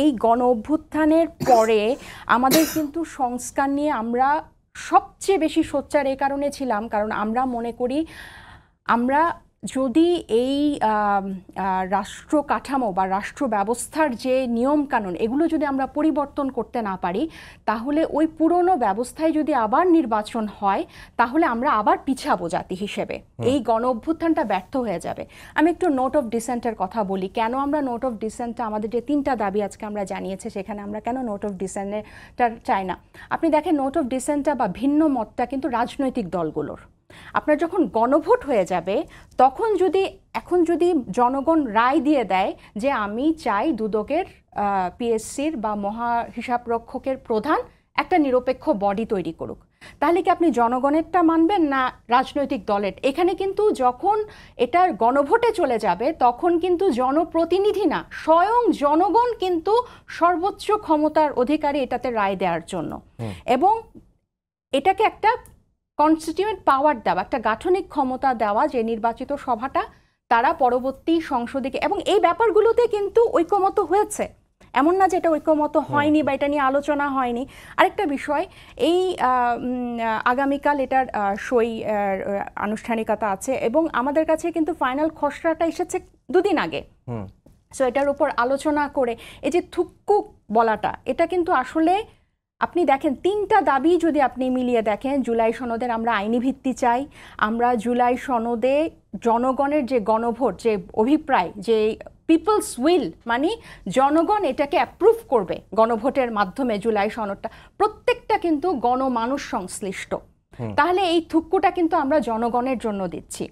এই গণ অভ্যুত্থানের পরে আমাদের কিন্তু সংস্কার নিয়ে আমরা সবচেয়ে বেশি সোচ্চার এই কারণে ছিলাম, কারণ আমরা মনে করি আমরা যদি এই রাষ্ট্র কাঠামো বা রাষ্ট্র ব্যবস্থার যে নিয়ম কানুন এগুলো যদি আমরা পরিবর্তন করতে না পারি, তাহলে ওই পুরনো ব্যবস্থায় যদি আবার নির্বাচন হয় তাহলে আমরা আবার পিছাবো জাতি হিসেবে, এই গণ অভ্যুত্থানটা ব্যর্থ হয়ে যাবে। আমি একটু নোট অফ ডিসেন্টের কথা বলি। কেন আমরা নোট অফ ডিসেন্টটা, আমাদের যে 3টা দাবি আজকে আমরা জানিয়েছি সেখানে আমরা কেন নোট অফ ডিসেন্টটা চাই না? আপনি দেখেন নোট অফ ডিসেন্টটা বা ভিন্ন মতটা কিন্তু রাজনৈতিক দলগুলোর। আপনার যখন গণভোট হয়ে যাবে তখন এখন যদি জনগণ রায় দিয়ে দেয় যে আমি চাই দুদকের পিএসসির বা মহা হিসাবরক্ষকের প্রধান একটা নিরপেক্ষ বডি তৈরি করুক, তাহলে কি আপনি জনগণেরটা মানবেন না রাজনৈতিক দলের? এখানে কিন্তু যখন এটার গণভোটে চলে যাবে তখন কিন্তু জনপ্রতিনিধি না, স্বয়ং জনগণ কিন্তু সর্বোচ্চ ক্ষমতার অধিকারী এটাতে রায় দেওয়ার জন্য, এবং এটাকে একটা কনস্টিটিউয়েন্ট পাওয়ার দেওয়া, একটা গাঠনিক ক্ষমতা দেওয়া যে নির্বাচিত সভাটা তারা পরবর্তী সংসদে, এবং এই ব্যাপারগুলোতে কিন্তু ঐকমত্য হয়েছে, এমন না যে এটা ঐকমত্য হয়নি বা এটা নিয়ে আলোচনা হয়নি। আরেকটা বিষয়, এই আগামীকাল এটার সই আনুষ্ঠানিকতা আছে এবং আমাদের কাছে কিন্তু ফাইনাল খসড়াটা এসেছে 2 দিন আগে। সো এটার উপর আলোচনা করে এই যে থুক্কু বলাটা, এটা কিন্তু আসলে আপনি দেখেন 3টা দাবি যদি আপনি মিলিয়ে দেখেন, জুলাই সনদের আমরা আইনি ভিত্তি চাই, আমরা জুলাই সনদে জনগণের যে গণভোট, যে অভিপ্রায়, যে পিপলস উইল, মানে জনগণ এটাকে অ্যাপ্রুভ করবে গণভোটের মাধ্যমে জুলাই সনদটা, প্রত্যেকটা কিন্তু গণমানুষ সংশ্লিষ্ট। তাহলে এই থুক্কুটা কিন্তু আমরা জনগণের জন্য দিচ্ছি।